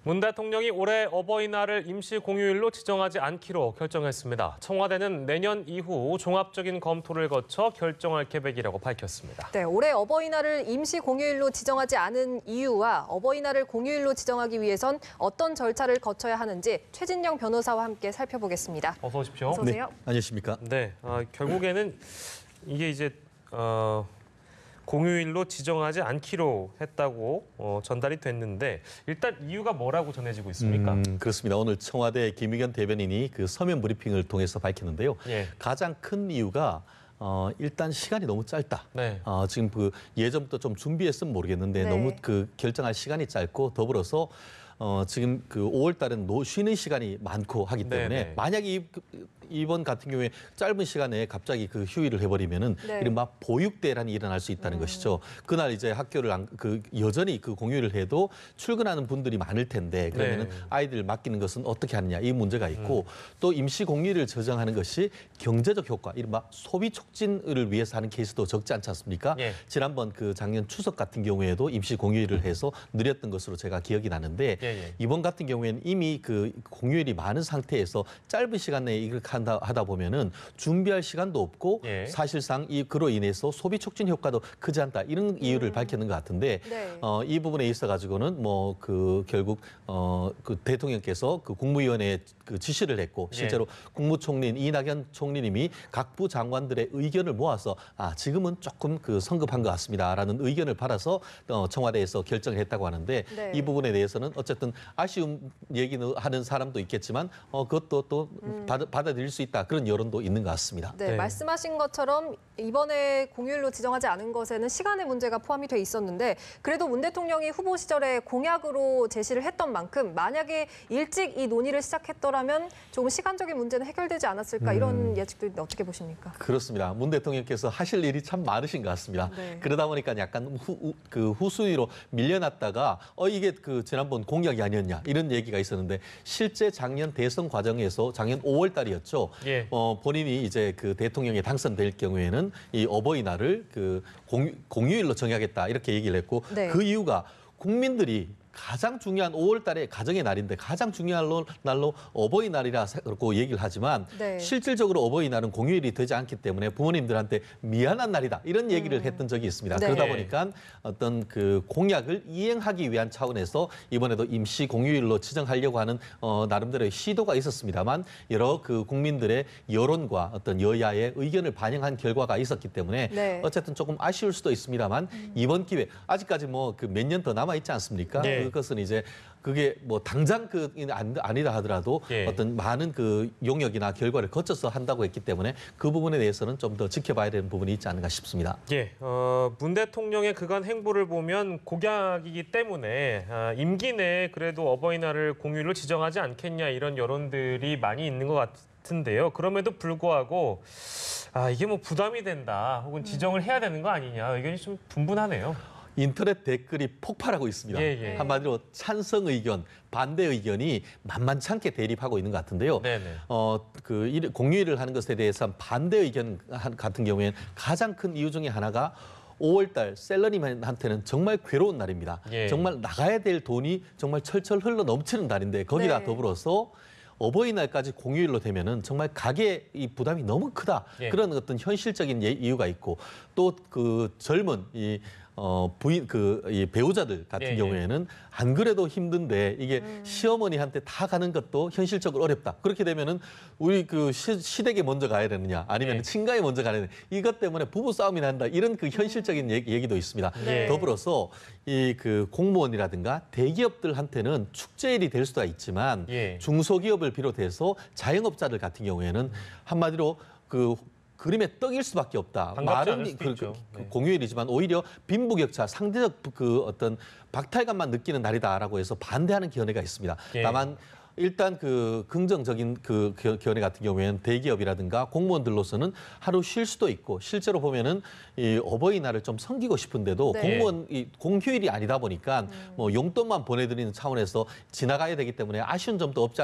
문 대통령이 올해 어버이날을 임시 공휴일로 지정하지 않기로 결정했습니다. 청와대는 내년 이후 종합적인 검토를 거쳐 결정할 계획이라고 밝혔습니다. 네, 올해 어버이날을 임시 공휴일로 지정하지 않은 이유와 어버이날을 공휴일로 지정하기 위해선 어떤 절차를 거쳐야 하는지 최진영 변호사와 함께 살펴보겠습니다. 어서 오십시오. 어서 오세요. 네, 안녕하십니까? 네, 결국에는 이게 이제 공휴일로 지정하지 않기로 했다고 전달이 됐는데 일단 이유가 뭐라고 전해지고 있습니까? 그렇습니다. 오늘 청와대 김의겸 대변인이 그 서면 브리핑을 통해서 밝혔는데요. 예. 가장 큰 이유가 일단 시간이 너무 짧다. 네. 지금 그 예전부터 좀 준비했으면 모르겠는데 네. 너무 그 결정할 시간이 짧고 더불어서 지금 그 5월 달은 쉬는 시간이 많고 하기 때문에 네. 만약에 이번 같은 경우에 짧은 시간에 갑자기 그 휴일을 해버리면은 네. 이른바 보육대란이 일어날 수 있다는 것이죠. 그날 이제 학교를 여전히 그 공휴일을 해도 출근하는 분들이 많을 텐데 그러면은 네. 아이들 맡기는 것은 어떻게 하느냐 이 문제가 있고 또 임시 공휴일을 저정하는 것이 경제적 효과, 이른바 소비 촉진을 위해서 하는 케이스도 적지 않지 않습니까? 예. 지난번 그 작년 추석 같은 경우에도 임시 공휴일을 해서 느렸던 것으로 제가 기억이 나는데 예. 이번 같은 경우에는 이미 그 공휴일이 많은 상태에서 짧은 시간 내에 이걸 하다 보면은 준비할 시간도 없고 예. 사실상 그로 인해서 소비 촉진 효과도 크지 않다 이런 이유를 밝혔는 것 같은데 네. 이 부분에 있어 가지고는 뭐 그 결국 그 대통령께서 그 국무위원회에 그 지시를 했고 실제로 국무총리인 이낙연 총리님이 각부 장관들의 의견을 모아서 지금은 조금 그 성급한 것 같습니다라는 의견을 받아서 청와대에서 결정을 했다고 하는데 네. 이 부분에 대해서는 어쨌든 아쉬움 얘기는 하는 사람도 있겠지만 그것도 또 받아들일 수 있다 그런 여론도 있는 것 같습니다. 네, 네. 말씀하신 것처럼 이번에 공휴일로 지정하지 않은 것에는 시간의 문제가 포함이 돼 있었는데 그래도 문 대통령이 후보 시절에 공약으로 제시를 했던 만큼 만약에 일찍 이 논의를 시작했더라면 조금 시간적인 문제는 해결되지 않았을까 이런 예측도 있는데 어떻게 보십니까? 그렇습니다. 문 대통령께서 하실 일이 참 많으신 것 같습니다. 네. 그러다 보니까 약간 후순위로 밀려났다가 이게 그 지난번 공약이 아니었냐 이런 얘기가 있었는데 실제 작년 대선 과정에서 작년 5월 달이었죠. 예. 본인이 이제 그 대통령에 당선될 경우에는 이 어버이날을 그 공휴일로 정하겠다 이렇게 얘기를 했고 네. 그 이유가 국민들이 가장 중요한 5월 달에 가정의 날인데 가장 중요한 날로 어버이날이라고 얘기를 하지만 네. 실질적으로 어버이날은 공휴일이 되지 않기 때문에 부모님들한테 미안한 날이다 이런 얘기를 했던 적이 있습니다. 네. 그러다 보니까 어떤 그 공약을 이행하기 위한 차원에서 이번에도 임시 공휴일로 지정하려고 하는 나름대로의 시도가 있었습니다만 여러 그 국민들의 여론과 어떤 여야의 의견을 반영한 결과가 있었기 때문에 네. 어쨌든 조금 아쉬울 수도 있습니다만 이번 기회 아직까지 뭐 그 몇 년 더 남아 있지 않습니까? 네. 그것은 이제 그게 뭐 당장 아니다 하더라도 예. 어떤 많은 그 용역이나 결과를 거쳐서 한다고 했기 때문에 그 부분에 대해서는 좀 더 지켜봐야 되는 부분이 있지 않은가 싶습니다. 예, 문 대통령의 그간 행보를 보면 공약이기 때문에 임기 내에 그래도 어버이날을 공휴일로 지정하지 않겠냐 이런 여론들이 많이 있는 것 같은데요. 그럼에도 불구하고 이게 뭐 부담이 된다 혹은 지정을 해야 되는 거 아니냐 의견이 좀 분분하네요. 인터넷 댓글이 폭발하고 있습니다. 예. 한마디로 찬성 의견, 반대 의견이 만만찮게 대립하고 있는 것 같은데요. 네네. 공휴일을 하는 것에 대해서 반대 의견 같은 경우에는 가장 큰 이유 중에 하나가 5월 달 셀러리맨한테는 정말 괴로운 날입니다. 예. 정말 나가야 될 돈이 정말 철철 흘러 넘치는 날인데 거기다 네. 더불어서 어버이날까지 공휴일로 되면은 정말 가게 이 부담이 너무 크다. 예. 그런 어떤 현실적인 이유가 있고 또 그 젊은 이 배우자들 같은 예. 경우에는 안 그래도 힘든데 이게 시어머니한테 다 가는 것도 현실적으로 어렵다. 그렇게 되면은 우리 그 시댁에 먼저 가야 되느냐 아니면 예. 친가에 먼저 가야 되느냐 이것 때문에 부부 싸움이 난다. 이런 그 현실적인 얘기도 있습니다. 네. 더불어서 이 그 공무원이라든가 대기업들한테는 축제일이 될 수가 있지만 예. 중소기업을 비롯해서 자영업자들 같은 경우에는 한마디로 그 그림의 떡일 수밖에 없다. 반갑지 않을 수도 있죠. 네. 공휴일이지만 오히려 빈부격차, 상대적 그 어떤 박탈감만 느끼는 날이다라고 해서 반대하는 견해가 있습니다. 예. 다만 일단 그 긍정적인 그 견해 같은 경우에는 대기업이라든가 공무원들로서는 하루 쉴 수도 있고 실제로 보면은 이 어버이날을 좀 섬기고 싶은데도 네. 공무원 이 공휴일이 아니다 보니까 뭐 용돈만 보내드리는 차원에서 지나가야 되기 때문에 아쉬운 점도 없지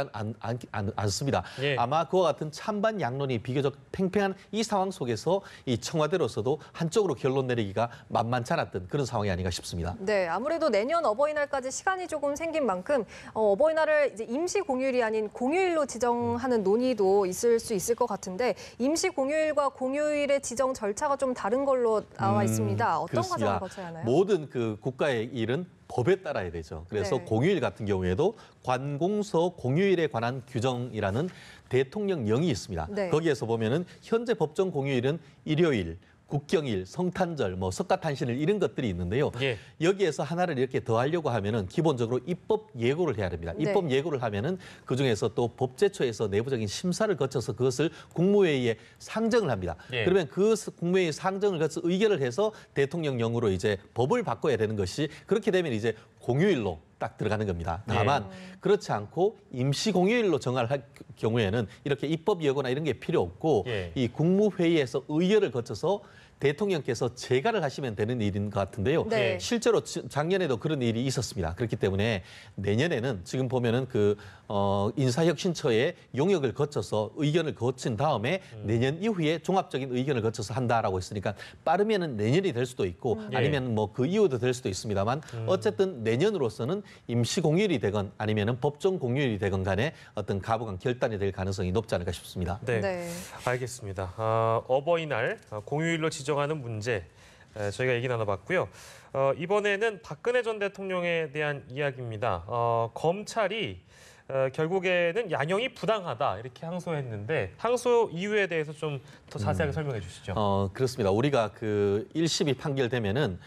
않습니다. 예. 아마 그와 같은 찬반 양론이 비교적 팽팽한 이 상황 속에서 이 청와대로서도 한쪽으로 결론 내리기가 만만치 않았던 그런 상황이 아닌가 싶습니다. 네, 아무래도 내년 어버이날까지 시간이 조금 생긴 만큼 어버이날을 이제 임시 공휴일이 아닌 공휴일로 지정하는 논의도 있을 수 있을 것 같은데 임시 공휴일과 공휴일의 지정 절차가 좀 다른 걸로 나와 있습니다. 어떤 그렇습니다. 과정을 거쳐야 하나요? 모든 그 국가의 일은 법에 따라야 되죠. 그래서 네. 공휴일 같은 경우에도 관공서 공휴일에 관한 규정이라는 대통령령이 있습니다. 네. 거기에서 보면은 현재 법정 공휴일은 일요일, 국경일, 성탄절, 뭐 석가탄신일 이런 것들이 있는데요. 예. 여기에서 하나를 이렇게 더하려고 하면은 기본적으로 입법 예고를 해야 됩니다. 네. 입법 예고를 하면은 그 중에서 또 법제처에서 내부적인 심사를 거쳐서 그것을 국무회의에 상정을 합니다. 예. 그러면 그 국무회의 상정을 거쳐 의결을 해서 대통령령으로 이제 법을 바꿔야 되는 것이 그렇게 되면 이제 공휴일로 딱 들어가는 겁니다. 다만 그렇지 않고 임시 공휴일로 정할 경우에는 이렇게 입법 예고나 이런 게 필요 없고 예. 이 국무회의에서 의결을 거쳐서 대통령께서 재가를 하시면 되는 일인 것 같은데요. 네. 실제로 작년에도 그런 일이 있었습니다. 그렇기 때문에 내년에는 지금 보면은 그 인사혁신처의 용역을 거쳐서 의견을 거친 다음에 내년 이후에 종합적인 의견을 거쳐서 한다라고 했으니까 빠르면은 내년이 될 수도 있고 아니면 뭐 그 이후도 될 수도 있습니다만 어쨌든 내년으로서는 임시 공휴일이 되건 아니면은 법정 공휴일이 되건 간에 어떤 가부간 결단이 될 가능성이 높지 않을까 싶습니다. 네, 네. 알겠습니다. 어버이날 공휴일로 지정하는 문제 저희가 얘기 나눠봤고요. 이번에는 박근혜 전 대통령에 대한 이야기입니다. 검찰이 결국에는 양형이 부당하다 이렇게 항소했는데 항소 이유에 대해서 좀 더 자세하게 설명해 주시죠. 그렇습니다. 우리가 그 1심이 판결되면은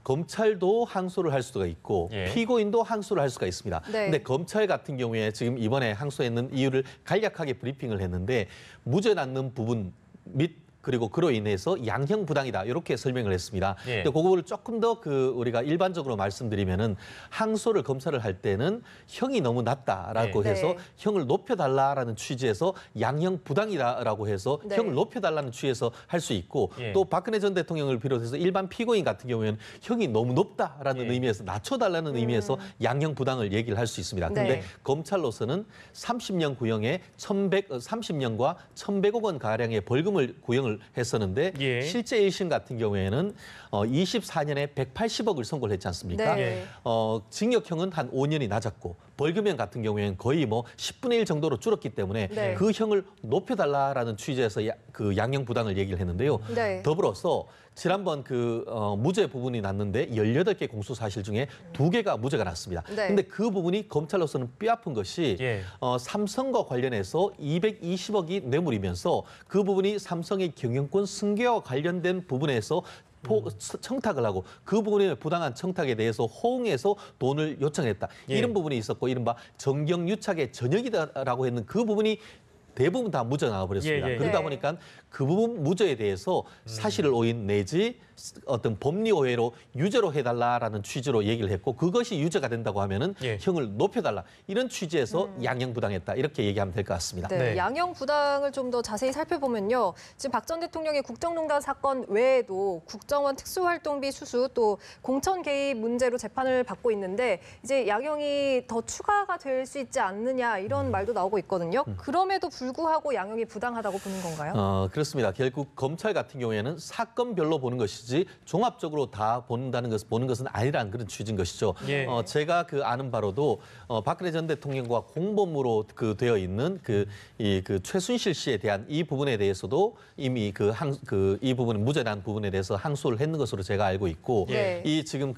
검찰도 항소를 할 수가 있고 예. 피고인도 항소를 할 수가 있습니다. 네. 근데 검찰 같은 경우에 지금 이번에 항소했는 이유를 간략하게 브리핑을 했는데 무죄 낳는 부분 및 그리고 그로 인해서 양형 부당이다 이렇게 설명을 했습니다. 예. 근데 그거를 조금 더 그 우리가 일반적으로 말씀드리면은 항소를 검찰을 할 때는 형이 너무 낮다라고 예. 해서 네. 형을 높여달라라는 취지에서 양형 부당이다라고 해서 네. 형을 높여달라는 취지에서 할 수 있고 예. 또 박근혜 전 대통령을 비롯해서 일반 피고인 같은 경우에는 형이 너무 높다라는 예. 의미에서 낮춰달라는 의미에서 양형 부당을 얘기를 할 수 있습니다. 그런데 네. 검찰로서는 30년 구형에 30년과 1,100억 원 가량의 벌금을 구형을 했었는데 예. 실제 1심 같은 경우에는 24년에 180억을 선고를 했지 않습니까? 네. 징역형은 한 5년이 낮았고 벌금형 같은 경우에는 거의 뭐 10분의 1 정도로 줄었기 때문에 네. 그 형을 높여달라라는 취지에서 그 양형 부당을 얘기를 했는데요. 네. 더불어서 지난번 그 무죄 부분이 났는데 18개 공소 사실 중에 2개가 무죄가 났습니다. 네. 근데 그 부분이 검찰로서는 뼈아픈 것이 예. 삼성과 관련해서 220억이 뇌물이면서 그 부분이 삼성의 경영권 승계와 관련된 부분에서 청탁을 하고 그 부분에 부당한 청탁에 대해서 호응해서 돈을 요청했다. 예. 이런 부분이 있었고 이른바 정경유착의 전역이다라고 했는 그 부분이 대부분 다 무죄 나와버렸습니다. 예, 예. 그러다 네. 보니까 그 부분 무죄에 대해서 사실을 오인 내지 어떤 법리 오해로 유죄로 해달라라는 취지로 얘기를 했고 그것이 유죄가 된다고 하면은 예. 형을 높여달라 이런 취지에서 양형 부당했다 이렇게 얘기하면 될 것 같습니다. 네, 네. 양형 부당을 좀 더 자세히 살펴보면요. 지금 박 전 대통령의 국정농단 사건 외에도 국정원 특수활동비 수수 또 공천 개입 문제로 재판을 받고 있는데 이제 양형이 더 추가가 될 수 있지 않느냐 이런 말도 나오고 있거든요. 그럼에도 불구하고 양형이 부당하다고 보는 건가요? 그렇습니다. 결국 검찰 같은 경우에는 사건별로 보는 것이지 종합적으로 다 보는 것은 아니라는 그런 취지인 것이죠. 예. 제가 그 아는 바로도 박근혜 전 대통령과 공범으로 그 되어 있는 그 최순실 씨에 대한 이 부분에 대해서도 이미 이 부분 무죄 난 부분에 대해서 항소를 했는 것으로 제가 알고 있고 네. 이 지금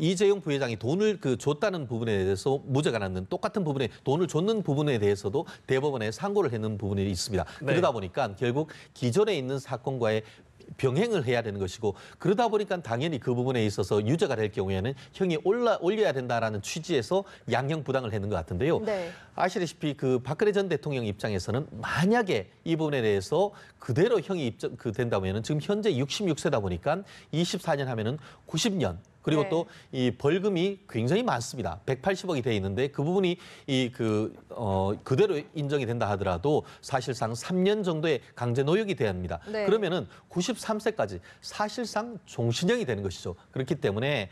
이재용 부회장이 돈을 줬다는 부분에 대해서 무죄가 났는 똑같은 부분에 돈을 줬는 부분에 대해서도 대법원에 상고를 했는 부분이 있습니다. 네. 그러다 보니까 결국 기존에 있는 사건과의 병행을 해야 되는 것이고 그러다 보니까 당연히 그 부분에 있어서 유죄가 될 경우에는 형이 올려야 된다라는 취지에서 양형 부당을 했는 것 같은데요. 네. 아시다시피 그 박근혜 전 대통령 입장에서는 만약에 이 부분에 대해서 그대로 형이 된다면은 지금 현재 66세다 보니까 24년 하면은 90년 그리고 네. 또 이 벌금이 굉장히 많습니다. 180억이 돼 있는데 그 부분이 그대로 인정이 된다 하더라도 사실상 3년 정도의 강제 노역이 돼야 합니다. 네. 그러면은 93세까지 사실상 종신형이 되는 것이죠. 그렇기 때문에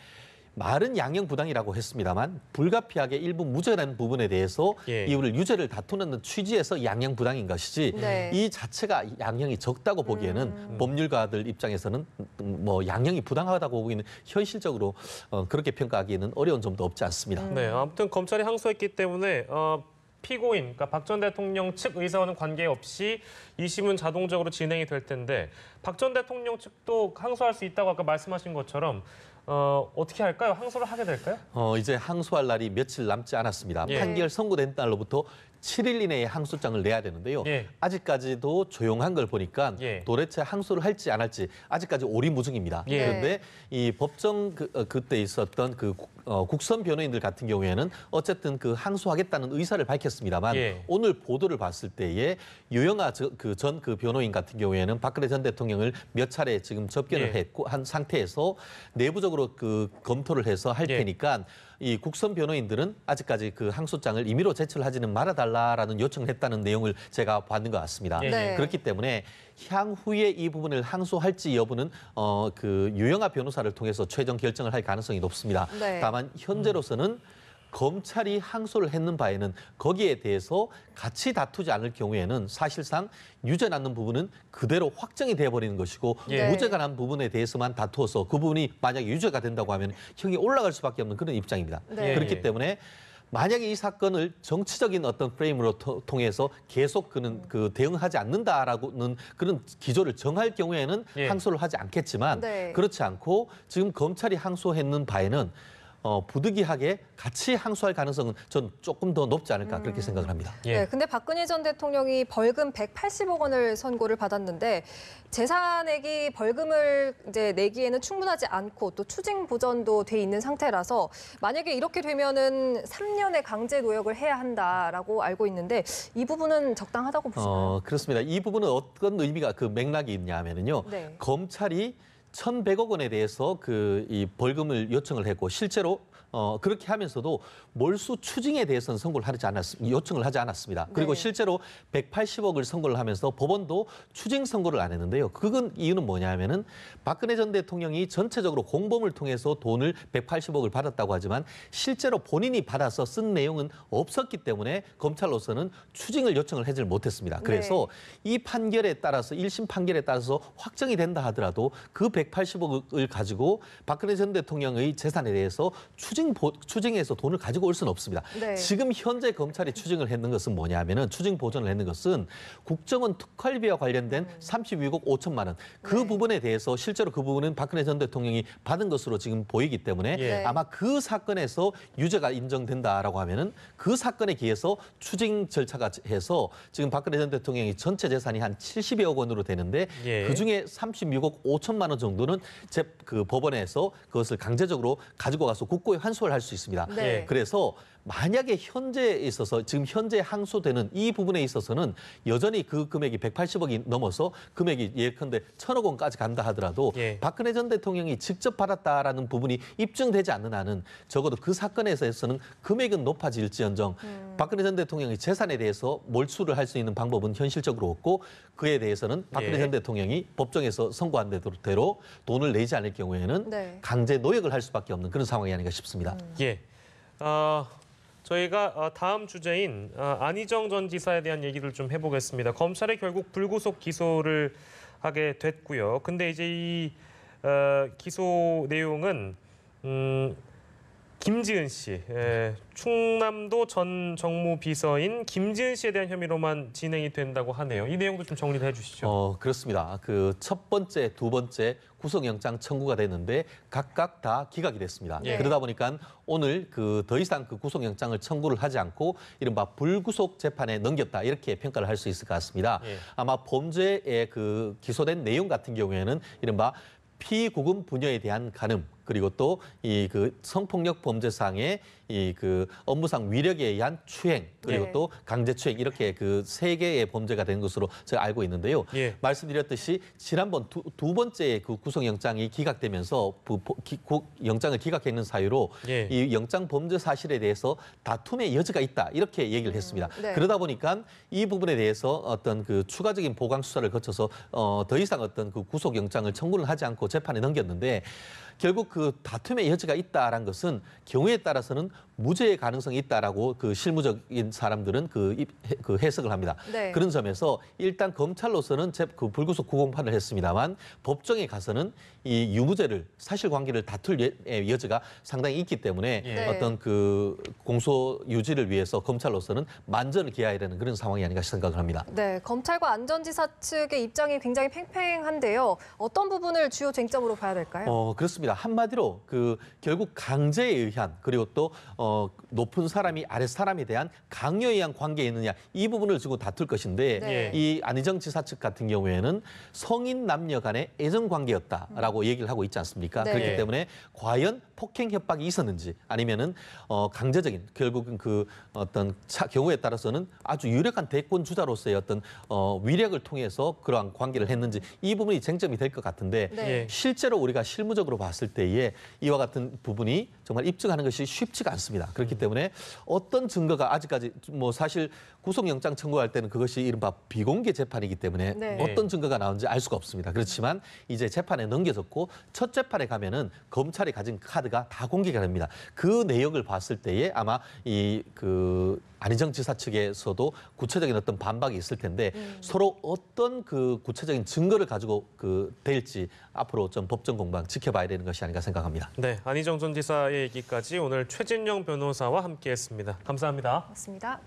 말은 양형부당이라고 했습니다만 불가피하게 일부 무죄라는 부분에 대해서 예. 이유를 유죄를 다투는 취지에서 양형부당인 것이지 네. 이 자체가 양형이 적다고 보기에는 법률가들 입장에서는 뭐 양형이 부당하다고 보기에는 현실적으로 그렇게 평가하기에는 어려운 점도 없지 않습니다. 네, 아무튼 검찰이 항소했기 때문에 피고인, 그러니까 박 전 대통령 측 의사와는 관계없이 2심은 자동적으로 진행이 될 텐데 박 전 대통령 측도 항소할 수 있다고 아까 말씀하신 것처럼 어떻게 할까요? 항소를 하게 될까요? 이제 항소할 날이 며칠 남지 않았습니다. 예. 판결 선고된 날로부터 7일 이내에 항소장을 내야 되는데요. 예. 아직까지도 조용한 걸 보니까 예. 도대체 항소를 할지 안 할지 아직까지 오리무중입니다. 예. 그런데 이 법정 그때 있었던 국선 변호인들 같은 경우에는 어쨌든 그 항소하겠다는 의사를 밝혔습니다만 예. 오늘 보도를 봤을 때에 유영아 전 변호인 같은 경우에는 박근혜 전 대통령을 몇 차례 지금 접견을 예. 했고 한 상태에서 내부적으로 검토를 해서 할 예. 테니까 이 국선 변호인들은 아직까지 그 항소장을 임의로 제출하지는 말아달라라는 요청을 했다는 내용을 제가 받는 것 같습니다. 예. 네. 그렇기 때문에 향후에 이 부분을 항소할지 여부는 유영아 변호사를 통해서 최종 결정을 할 가능성이 높습니다. 네. 다만 현재로서는 검찰이 항소를 했는 바에는 거기에 대해서 같이 다투지 않을 경우에는 사실상 유죄 낳는 부분은 그대로 확정이 돼버리는 것이고 예. 무죄가 난 부분에 대해서만 다투어서 그 부분이 만약에 유죄가 된다고 하면 형이 올라갈 수밖에 없는 그런 입장입니다. 네. 그렇기 예. 때문에 만약에 이 사건을 정치적인 어떤 프레임으로 통해서 계속 그는 대응하지 않는다라고는 그런 기조를 정할 경우에는 예. 항소를 하지 않겠지만 네. 그렇지 않고 지금 검찰이 항소했는 바에는 부득이하게 같이 항소할 가능성은 전 조금 더 높지 않을까 그렇게 생각을 합니다. 예. 네, 근데 박근혜 전 대통령이 벌금 180억 원을 선고를 받았는데 재산액이 벌금을 이제 내기에는 충분하지 않고 또 추징 보전도 돼 있는 상태라서 만약에 이렇게 되면은 3년의 강제 노역을 해야 한다라고 알고 있는데 이 부분은 적당하다고 보시나요? 그렇습니다. 이 부분은 어떤 의미가 맥락이 있냐면요. 네. 검찰이 1,100억 원에 대해서 이 벌금을 요청을 했고 실제로 그렇게 하면서도 몰수 추징에 대해서는 요청을 하지 않았습니다. 그리고 네. 실제로 180억을 선고를 하면서 법원도 추징 선고를 안 했는데요. 이유는 뭐냐면은 박근혜 전 대통령이 전체적으로 공범을 통해서 돈을 180억을 받았다고 하지만 실제로 본인이 받아서 쓴 내용은 없었기 때문에 검찰로서는 추징을 요청을 하지 못했습니다. 그래서 이 판결에 따라서 1심 판결에 따라서 확정이 된다 하더라도 그 180억을 가지고 박근혜 전 대통령의 재산에 대해서 추징해서 돈을 가지고 올 수는 없습니다. 네. 지금 현재 검찰이 추징을 했는 것은 뭐냐면은 추징 보전을 했는 것은 국정원 특활비와 관련된 32억 5천만 원. 그 네. 부분에 대해서 실제로 그 부분은 박근혜 전 대통령이 받은 것으로 지금 보이기 때문에 예. 아마 그 사건에서 유죄가 인정된다라고 하면은 그 사건에 기해서 추징 절차가 해서 지금 박근혜 전 대통령이 전체 재산이 한 70여억 원으로 되는데 예. 그중에 36억 5천만 원 정도는 법원에서 그것을 강제적으로 가지고 가서 국고에 환수를 할 수 있습니다. 네. 그래서 만약에 현재에 있어서 지금 현재 항소되는 이 부분에 있어서는 여전히 그 금액이 180억이 넘어서 금액이 예컨대 1,000억 원까지 간다 하더라도 예. 박근혜 전 대통령이 직접 받았다라는 부분이 입증되지 않는 한은 적어도 그 사건에서는 금액은 높아질지언정 박근혜 전 대통령의 재산에 대해서 몰수를 할 수 있는 방법은 현실적으로 없고 그에 대해서는 박근혜 예. 전 대통령이 법정에서 선고한 대로 돈을 내지 않을 경우에는 네. 강제 노역을 할 수밖에 없는 그런 상황이 아닌가 싶습니다. 예. 저희가 다음 주제인 안희정 전 지사에 대한 얘기를 좀 해보겠습니다. 검찰이 결국 불구속 기소를 하게 됐고요. 근데 이제 이 기소 내용은 김지은 씨, 충남도 전 정무비서인 김지은 씨에 대한 혐의로만 진행이 된다고 하네요. 이 내용도 좀 정리를 해주시죠. 그렇습니다. 그 첫 번째, 두 번째 구속영장 청구가 됐는데 각각 다 기각이 됐습니다. 예. 그러다 보니까 오늘 더 이상 그 구속영장을 청구를 하지 않고 이른바 불구속 재판에 넘겼다 이렇게 평가를 할 수 있을 것 같습니다. 예. 아마 범죄에 기소된 내용 같은 경우에는 이른바 피구금 부녀에 대한 간음 그리고 또 성폭력 범죄상의 이 그 업무상 위력에 의한 추행 그리고 네. 또 강제추행 이렇게 그 세 개의 범죄가 된 것으로 제가 알고 있는데요. 예. 말씀드렸듯이 지난번 두 번째 그 구속영장이 기각되면서 영장을 기각했는 사유로 예. 이 영장 범죄 사실에 대해서 다툼의 여지가 있다 이렇게 얘기를 했습니다. 네. 그러다 보니까 이 부분에 대해서 어떤 그 추가적인 보강 수사를 거쳐서 더 이상 어떤 그 구속영장을 청구를 하지 않고 재판에 넘겼는데 결국 그 다툼의 여지가 있다라는 것은 경우에 따라서는 무죄의 가능성이 있다라고 그 실무적인 사람들은 그 해석을 합니다. 네. 그런 점에서 일단 검찰로서는 그 불구속 구공판을 했습니다만 법정에 가서는 이 유무죄를 사실관계를 다툴 여지가 상당히 있기 때문에 예. 어떤 그 공소 유지를 위해서 검찰로서는 만전을 기해야 되는 그런 상황이 아닌가 생각을 합니다. 네, 검찰과 안전지사 측의 입장이 굉장히 팽팽한데요. 어떤 부분을 주요 쟁점으로 봐야 될까요? 그렇습니다. 한마디로 그 결국 강제에 의한 그리고 또 높은 사람이 아래 사람에 대한 강요에 의한 관계에 있느냐 이 부분을 두고 다툴 것인데 네. 이 안희정 지사 측 같은 경우에는 성인 남녀 간의 애정 관계였다라고 얘기를 하고 있지 않습니까? 네. 그렇기 때문에 과연 폭행 협박이 있었는지 아니면은 강제적인 결국은 그 어떤 경우에 따라서는 아주 유력한 대권 주자로서의 어떤 위력을 통해서 그러한 관계를 했는지 이 부분이 쟁점이 될 것 같은데 네. 예. 실제로 우리가 실무적으로 봤을 때에 이와 같은 부분이 정말 입증하는 것이 쉽지가 않습니다. 그렇기 때문에 어떤 증거가 아직까지 뭐 사실 구속영장 청구할 때는 그것이 이른바 비공개 재판이기 때문에 네. 어떤 증거가 나오는지 알 수가 없습니다. 그렇지만 이제 재판에 넘겨졌고 첫 재판에 가면은 검찰이 가진 카드가 다 공개가 됩니다. 그 내역을 봤을 때에 아마 이 그 안희정 지사 측에서도 구체적인 어떤 반박이 있을 텐데 서로 어떤 그 구체적인 증거를 가지고 될지 앞으로 좀 법정 공방 지켜봐야 되는 것이 아닌가 생각합니다. 네, 안희정 전 지사의 얘기까지 오늘 최진영 변호사와 함께했습니다. 감사합니다. 맞습니다.